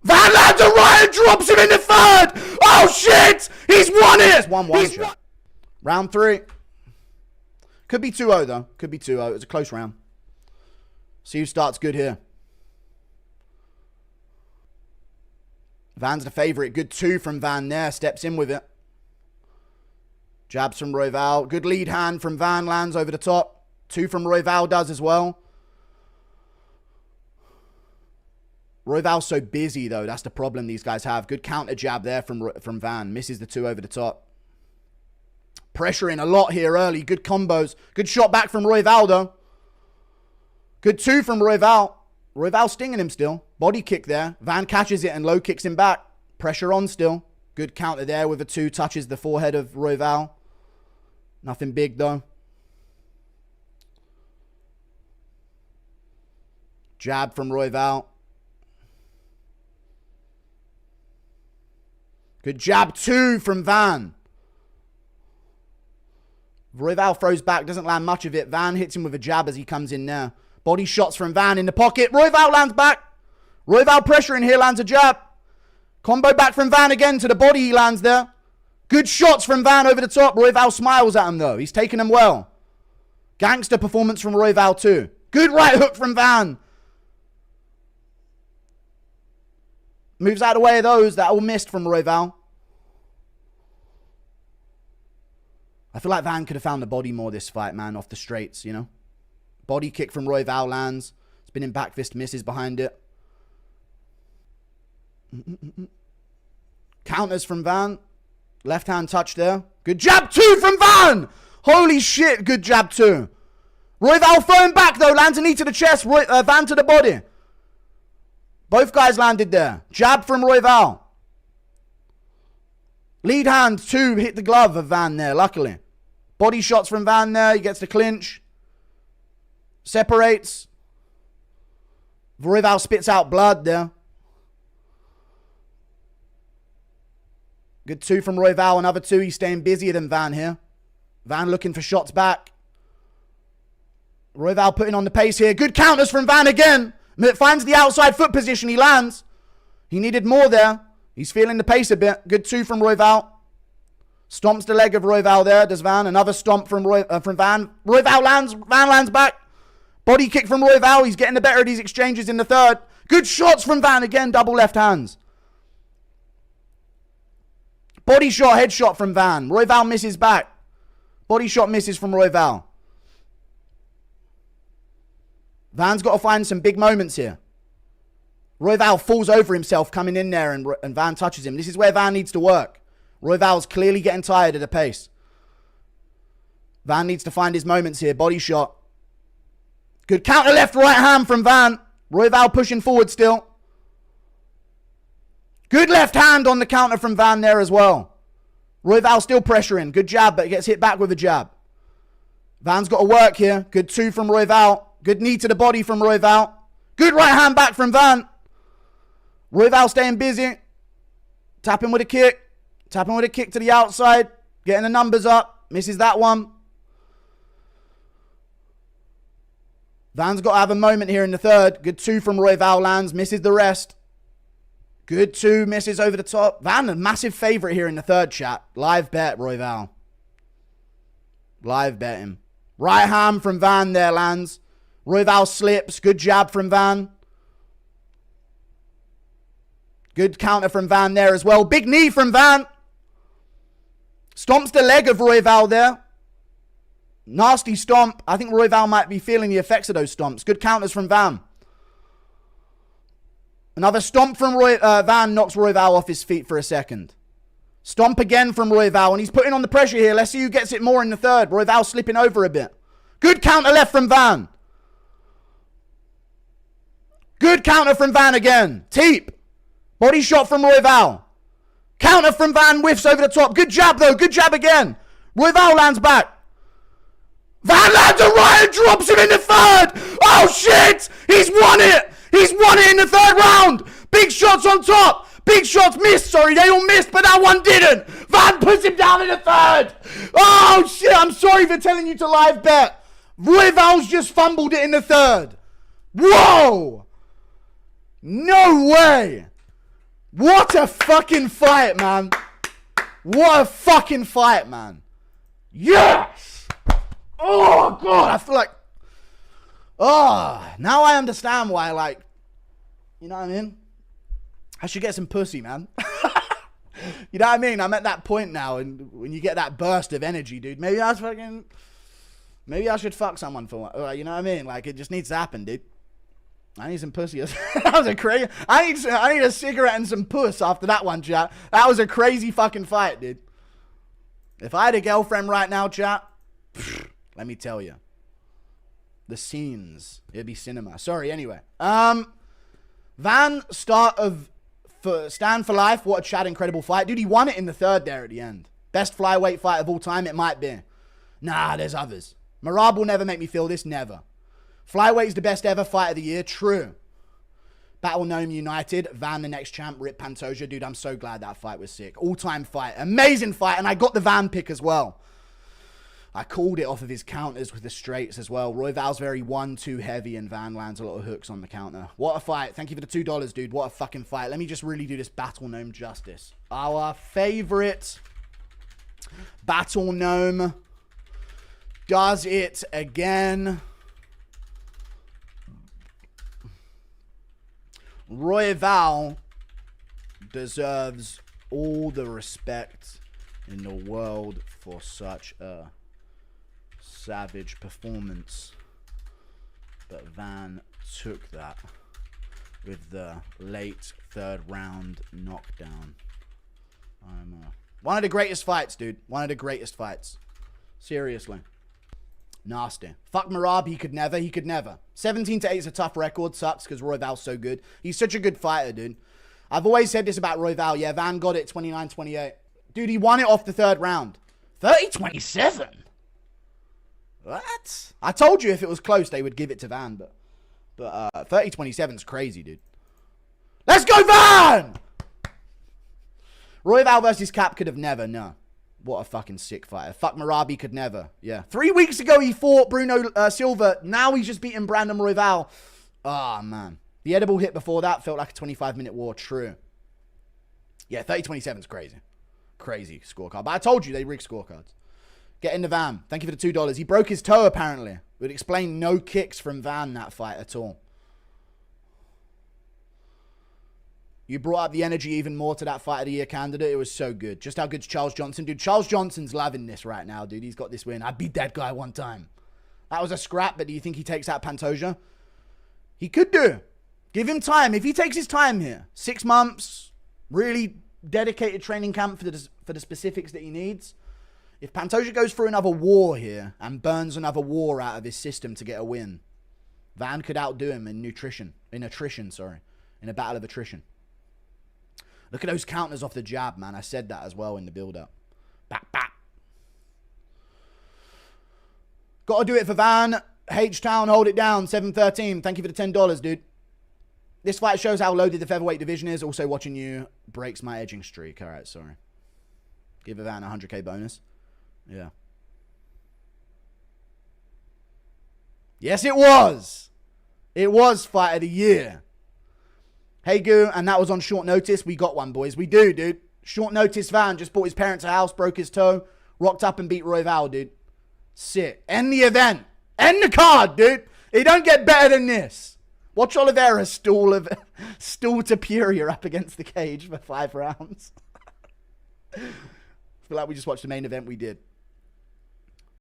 Van lands a right and drops him in the third. Oh shit! He's won it. It's 1-1. Round 3. Could be 2-0 though. Could be 2-0. It was a close round. See who starts good here. Van's the favourite. Good 2 from Van there. Steps in with it. Jabs from Royval. Good lead hand from Van. Lands over the top. 2 from Royval does as well. Royval's so busy though. That's the problem these guys have. Good counter jab there from Van. Misses the 2 over the top. Pressuring a lot here early. Good combos. Good shot back from Royval though. Good 2 from Royval. Royval stinging him still. Body kick there. Van catches it and low kicks him back. Pressure on still. Good counter there with a 2. Touches the forehead of Royval. Nothing big though. Jab from Royval. Good jab 2 from Van. Royval throws back. Doesn't land much of it. Van hits him with a jab as he comes in there. Body shots from Van in the pocket. Royval lands back. Royval pressuring here, lands a jab. Combo back from Van again to the body he lands there. Good shots from Van over the top. Royval smiles at him though. He's taking them well. Gangster performance from Royval too. Good right hook from Van. Moves out of the way of those. That all missed from Royval. I feel like Van could have found the body more this fight, man, off the straights, you know. Body kick from Royval lands. Spinning back fist misses behind it. Counters from Van. Left hand touch there. Good jab 2 from Van. Holy shit, good jab 2. Royval throwing back though. Lands a knee to the chest. Van to the body. Both guys landed there. Jab from Royval. Lead hand 2 hit the glove of Van there, luckily. Body shots from Van there. He gets the clinch. Separates. Royval spits out blood there. Good 2 from Royval. Another 2. He's staying busier than Van here. Van looking for shots back. Royval putting on the pace here. Good counters from Van again. Finds the outside foot position. He lands. He needed more there. He's feeling the pace a bit. Good 2 from Royval. Stomps the leg of Royval there. Does Van. Another stomp from Van. Royval lands. Van lands back. Body kick from Royval. He's getting the better of these exchanges in the third. Good shots from Van again. Double left hands. Body shot, headshot from Van. Royval misses back. Body shot misses from Royval. Van's got to find some big moments here. Royval falls over himself coming in there and Van touches him. This is where Van needs to work. Royval's clearly getting tired of the pace. Van needs to find his moments here. Body shot. Good counter left right hand from Van. Royval pushing forward still. Good left hand on the counter from Van there as well. Royval still pressuring. Good jab, but he gets hit back with a jab. Van's got to work here. Good 2 from Royval. Good knee to the body from Royval. Good right hand back from Van. Royval staying busy. Tapping with a kick. Tapping with a kick to the outside. Getting the numbers up. Misses that one. Van's got to have a moment here in the third. Good 2 from Royval lands. Misses the rest. Good 2. Misses over the top. Van, a massive favourite here in the third, chat. Live bet, Royval. Live bet him. Right hand from Van there lands. Royval slips. Good jab from Van. Good counter from Van there as well. Big knee from Van. Stomps the leg of Royval there. Nasty stomp. I think Royval might be feeling the effects of those stomps. Good counters from Van. Another stomp from Van knocks Royval off his feet for a second. Stomp again from Royval, and he's putting on the pressure here. Let's see who gets it more in the third. Royval slipping over a bit. Good counter left from Van. Good counter from Van again. Teep. Body shot from Royval. Counter from Van, whiffs over the top. Good jab though. Good jab again. Royval lands back. Van lands a right and drops him in the third. Oh shit! He's won it! He's won it in the third round! Big shots on top! Big shots missed, sorry, they all missed, but that one didn't! Van puts him down in the third! Oh shit, I'm sorry for telling you to live bet. Royval's just fumbled it in the third. Whoa! No way! What a fucking fight, man. What a fucking fight, man. Yes! Oh, God, I feel like... Oh, now I understand why, like... You know what I mean? I should get some pussy, man. You know what I mean? I'm at that point now, and when you get that burst of energy, dude, maybe I should fuck someone for one. You know what I mean? Like, it just needs to happen, dude. I need some pussy. That was a crazy... I need a cigarette and some puss after that one, chat. That was a crazy fucking fight, dude. If I had a girlfriend right now, chat, let me tell you. The scenes. It'd be cinema. Sorry, anyway. Van, Stand for life. What a Chad incredible fight. Dude, he won it in the third there at the end. Best flyweight fight of all time? It might be. Nah, there's others. Marab will never make me feel this. Never. Flyweight's the best ever fight of the year. True. Battle Gnome United. Van, the next champ. Rip Pantoja. Dude, I'm so glad that fight was sick. All-time fight. Amazing fight. And I got the Van pick as well. I called it off of his counters with the straights as well. Royval's very 1-2 heavy, and Van lands a lot of hooks on the counter. What a fight. Thank you for the $2, dude. What a fucking fight. Let me just really do this Battle Gnome justice. Our favorite Battle Gnome does it again. Royval deserves all the respect in the world for such a savage performance, but Van took that with the late third round knockdown. One of the greatest fights, dude. One of the greatest fights. Seriously. Nasty. Fuck Marab. He could never. 17-8 is a tough record. Sucks because Royval's so good. He's such a good fighter, dude. I've always said this about Royval. Yeah, Van got it 29-28. Dude, he won it off the third round. 30-27. What? I told you if it was close, they would give it to Van, but 30-27 is crazy, dude. Let's go, Van! Royval versus Cap could have never, no. What a fucking sick fighter. Fuck Marabi could never, yeah. 3 weeks ago, he fought Bruno Silva. Now he's just beating Brandon Royval. Ah, man. The edible hit before that felt like a 25-minute war. True. Yeah, 30-27 is crazy. Crazy scorecard. But I told you they rigged scorecards. Get in the Van. Thank you for the $2. He broke his toe, apparently. It would explain no kicks from Van that fight at all. You brought up the energy even more to that fight of the year candidate. It was so good. Just how good's Charles Johnson? Dude, Charles Johnson's loving this right now, dude. He's got this win. I beat that guy one time. That was a scrap, but do you think he takes out Pantoja? He could do. Give him time. If he takes his time here, 6 months, really dedicated training camp for the specifics that he needs. If Pantoja goes through another war here and burns another war out of his system to get a win, Van could outdo him in attrition, in a battle of attrition. Look at those counters off the jab, man. I said that as well in the build-up. Bap, bap. Got to do it for Van. H-Town, hold it down. 7-13. Thank you for the $10, dude. This fight shows how loaded the featherweight division is. Also, watching you breaks my edging streak. All right, sorry. Give Van a 100K bonus. Yeah. Yes, it was. It was fight of the year. Hey, Goo, and that was on short notice. We got one, boys. We do, dude. Short notice Van just bought his parents a house, broke his toe, rocked up and beat Royval, dude. Sick. End the event. End the card, dude. It don't get better than this. Watch Oliveira stool Tapuria up against the cage for 5 rounds. I feel like we just watched the main event we did.